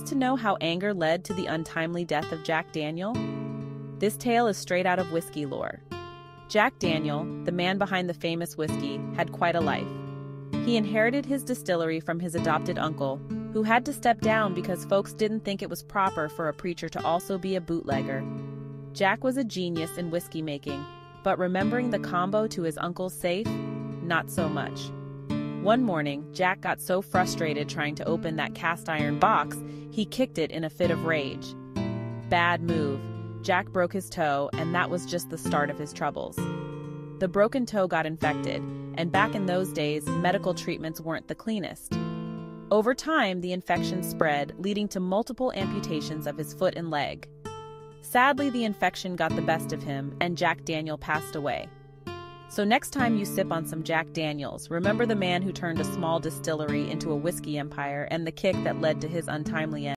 To know how anger led to the untimely death of Jack Daniel? This tale is straight out of whiskey lore. Jack Daniel, the man behind the famous whiskey, had quite a life. He inherited his distillery from his adopted uncle, who had to step down because folks didn't think it was proper for a preacher to also be a bootlegger. Jack was a genius in whiskey making, but remembering the combo to his uncle's safe? Not so much. One morning, Jack got so frustrated trying to open that cast iron box, he kicked it in a fit of rage. Bad move. Jack broke his toe, and that was just the start of his troubles. The broken toe got infected, and back in those days, medical treatments weren't the cleanest. Over time, the infection spread, leading to multiple amputations of his foot and leg. Sadly, the infection got the best of him, and Jack Daniel passed away. So next time you sip on some Jack Daniels, remember the man who turned a small distillery into a whiskey empire and the kick that led to his untimely end.